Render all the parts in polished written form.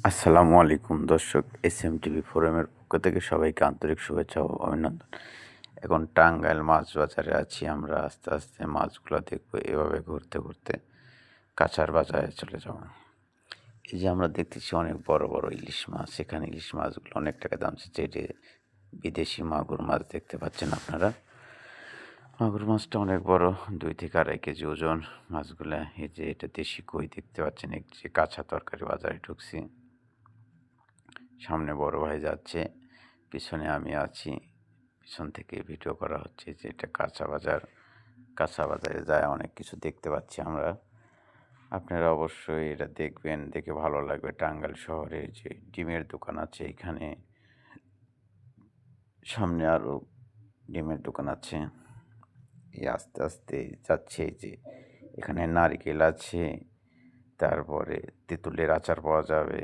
আসসালামু আলাইকুম দর্শক, SMTV ফোরামের পক্ষ থেকে সবাইকে আন্তরিক শুভেচ্ছা ও অভিনন্দন। এখন টাঙ্গাইল মাছ বাজারে আছি আমরা। আস্তে আস্তে মাছগুলো দেখবো, এভাবে ঘুরতে ঘুরতে কাঁচার বাজারে চলে যাব। এই যে আমরা দেখতেছি অনেক বড় বড় ইলিশ মাছ। এখানে ইলিশ মাছগুলো অনেক টাকা দাম চাচ্ছে। এটি বিদেশি মাগুর মাছ দেখতে পাচ্ছেন আপনারা। মাগুর মাছটা অনেক বড়, 2 থেকে 2.5 কেজি ওজন মাছগুলা। এই যে এটা দেশি কই দেখতে পাচ্ছেন। এই যে কাঁচা তরকারি বাজারে ঢুকছি, সামনে বড় ভাই যাচ্ছে, পিছনে আমি আছি। পিছন থেকে ভিডিও করা হচ্ছে যে এটা কাঁচা বাজার। কাঁচা বাজারে যায় অনেক কিছু দেখতে পাচ্ছি আমরা। আপনারা অবশ্যই এটা দেখবেন, দেখে ভালো লাগবে। টাঙ্গাইল শহরে যে ডিমের দোকান আছে, এখানে সামনে আরও ডিমের দোকান আছে। এই আস্তে আস্তে যাচ্ছে। এই যে এখানে নারকেল আছে, তারপরে তেঁতুলের আচার পাওয়া যাবে।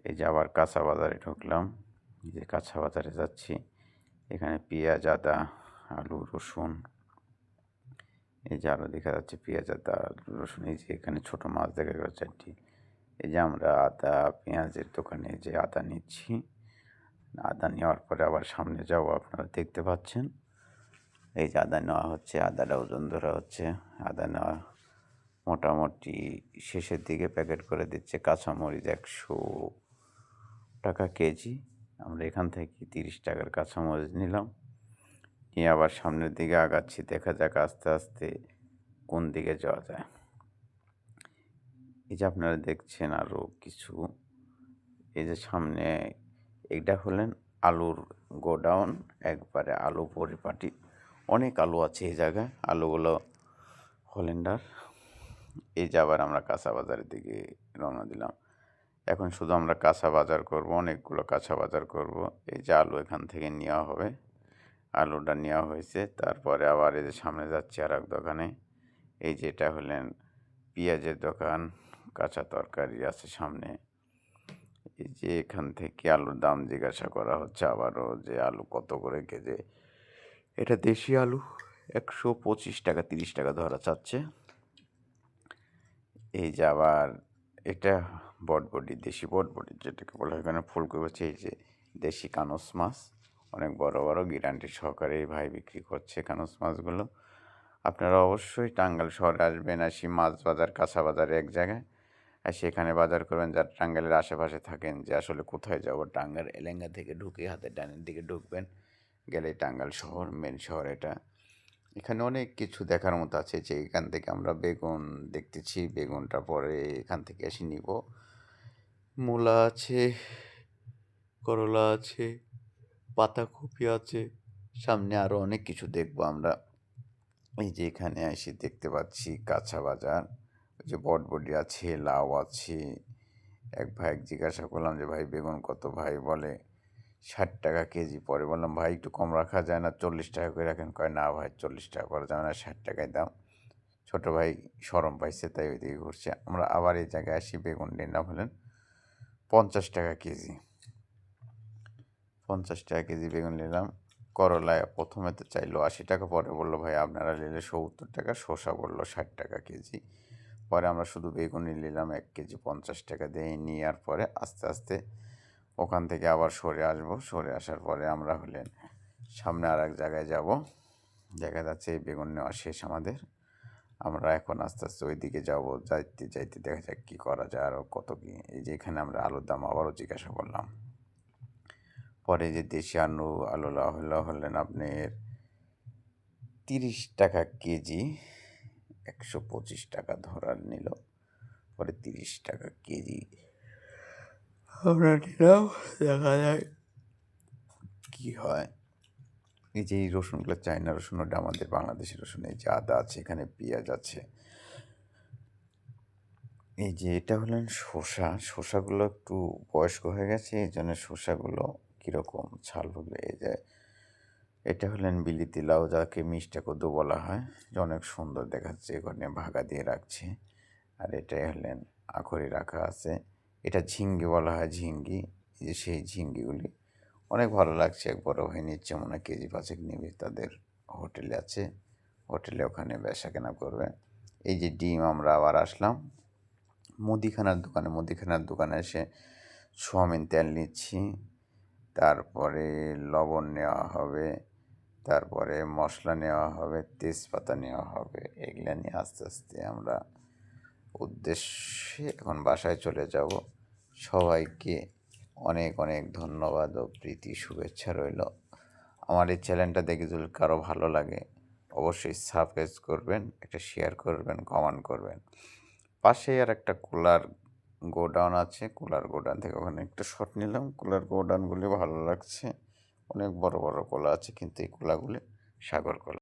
এই যে আবার কাঁচা বাজারে ঢুকলাম, এই যে কাঁচা বাজারে যাচ্ছি। এখানে পেঁয়াজ, আদা, আলু, রসুন, এই যে আরও দেখা যাচ্ছে পেঁয়াজ, আদা, রসুন। এই যে এখানে ছোটো মাছ দেখা যাচ্ছে একটি। এই যে আমরা আদা পেঁয়াজের দোকানে যে আদা নিচ্ছি। আদা নেওয়ার পরে আবার সামনে যাব, আপনারা দেখতে পাচ্ছেন। এই যে আদা নেওয়া হচ্ছে, আদাটা ওজন ধরা হচ্ছে। আদা নেওয়া মোটামুটি শেষের দিকে প্যাকেট করে দিচ্ছে। কাঁচামরিচ 100 টাকা কেজি। আমরা এখান থেকে 30 টাকার কাঁচামরিচ নিলাম, নিয়ে আবার সামনের দিকে আগাচ্ছি। দেখা যাক আস্তে আস্তে কোন দিকে যাওয়া যায়। এই যে আপনারা দেখছেন আরও কিছু। এই যে সামনে এইটা হলেন আলুর গোডাউন, একবারে আলু পরিপাটি। অনেক আলু আছে এই জায়গায়, আলুগুলো হলেন্ডার। এই যে আবার আমরা কাঁচা বাজারের দিকে রওনা দিলাম। এখন শুধু আমরা কাঁচা বাজার করব, অনেকগুলো কাঁচা বাজার করব। এই যে আলু এখান থেকে নেওয়া হবে, আলুটা নেওয়া হয়েছে। তারপরে আবার এই যে সামনে যাচ্ছি আর এক দোকানে। এই যে এটা হলেন পেঁয়াজের দোকান, কাঁচা তরকারি আছে সামনে। এই যে এখান থেকে আলুর দাম জিজ্ঞাসা করা হচ্ছে আবারও, যে আলু কত করে কেজি। এটা দেশি আলু 125 টাকা, 30 টাকা ধরা চাচ্ছে। এই যে আবার এটা বটবটি, দেশি বটবটি যেটাকে বলা হয় এখানে ফুলকপি হচ্ছে। এই যে দেশি কানস মাছ, অনেক বড় বড় গ্যারান্টি সহকারে এই ভাই বিক্রি করছে কানস মাছগুলো। আপনারা অবশ্যই টাঙ্গাইল শহরে আসবেন, আসি মাছ বাজার কাঁচা বাজারে এক জায়গায়, আর সেখানে বাজার করবেন। যারা টাঙ্গাইলের আশেপাশে থাকেন, যে আসলে কোথায় যাব, টাঙ্গাইল এলেঙ্গা থেকে ঢুকে হাতের ডানের দিকে ঢুকবেন, গেলেই টাঙ্গাইল শহর, মেন শহর এটা। এখানে অনেক কিছু দেখার মতো আছে। যে এখান থেকে আমরা বেগুন দেখতেছি, বেগুনটা পরে এখান থেকে এসে নিব। মূলা আছে, করলা আছে, পাতাকপি আছে, সামনে আরও অনেক কিছু দেখবো আমরা। এই যে এখানে এসে দেখতে পাচ্ছি কাঁচা বাজার। ওই যে বটবটি আছে, লাউ আছে। এক ভাই জিজ্ঞাসা করলাম যে ভাই বেগুন কত? ভাই বলে 60 টাকা কেজি। পরে বললাম ভাই একটু কম রাখা যায় না, 40 টাকা করে রাখেন? কয় না ভাই 40 টাকা করা যাবে না, 60 টাকায় দাম। ছোটো ভাই শরম পাইছে, তাই ওইদিকে ঘুরছে। আমরা আবার এই জায়গায় আসি, বেগুন নিলাম হলেন 50 টাকা কেজি। 50 টাকা কেজি বেগুন নিলাম। করলায় প্রথমে তো চাইলো 80 টাকা, পরে বললো ভাই আপনারা নিলে 70 টাকা। শসা বললো 60 টাকা কেজি। পরে আমরা শুধু বেগুনই নিলাম 1 কেজি 50 টাকা দিয়ে। নেওয়ার পরে আস্তে আস্তে ওখান থেকে আবার সরে আসবো। সরে আসার পরে আমরা হলেন সামনে আর এক জায়গায় যাব। দেখা যাচ্ছে এই বেগুন নেওয়া শেষ আমাদের। আমরা এখন আস্তে আস্তে ওই দিকে যাবো। যাইতে যাইতে দেখা যাক কী করা যায়, আরও কত কী। এই যে এখানে আমরা আলুর দাম আবারও জিজ্ঞাসা করলাম। পরে যে দেশি আলু হলেন আপনার 30 টাকা কেজি, 125 টাকা ধরার নিল। পরে 30 টাকা কেজি আমরা নিলাম। দেখা যায় কী হয়। এই যে এই রসুনগুলো চায়না রসুন, ওটা আমাদের বাংলাদেশের রসুন। এই যে আদা আছে, এখানে পেঁয়াজ আছে। এই যে এটা হলেন শসাগুলো একটু বয়স্ক হয়ে গেছে, এই জন্য শসাগুলো কীরকম ছাল হলে। এই যে এটা হলেন বিলিতি লাউ, যাকে মিষ্টি কদু বলা হয়, যে অনেক সুন্দর দেখাচ্ছে। এখানে ভাগা দিয়ে রাখছে। আর এটাই হলেন আখরি রাখা আছে। এটা ঝিঙ্গি বলা হয়, ঝিঙ্গি। এই যে সেই ঝিঙ্গিগুলি অনেক ভালো লাগছে। এক বড় ভাই নিচ্ছে, মনে হয় কেজি 5 নেবে। তাদের হোটেলে আছে, হোটেলে ওখানে বেচা কেনা করবে। এই যে ডিম আমরা আবার আসলাম, মুদিখানার দোকানে এসে সোয়াবিন তেল নিচ্ছি, তারপরে লবণ নেওয়া হবে, তারপরে মশলা নেওয়া হবে, তেজপাতা নেওয়া হবে। এগুলো নিয়ে আস্তে আস্তে আমরা উদ্দেশ্যে এখন বাসায় চলে যাব। সবাইকে অনেক অনেক ধন্যবাদ ও প্রীতি শুভেচ্ছা রইল। আমার এই চ্যানেলটা দেখে যদি কারো ভালো লাগে অবশ্যই সাবস্ক্রাইব করবেন, একটা শেয়ার করবেন, কমেন্ট করবেন। পাশেই আর একটা কুলার গোডাউন আছে, কুলার গোডাউন থেকে ওখানে একটা শট নিলাম। কুলার গোডাউনগুলি ভালো লাগছে, অনেক বড় বড় কলা আছে, কিন্তু এই কলাগুলি সাগর কলা।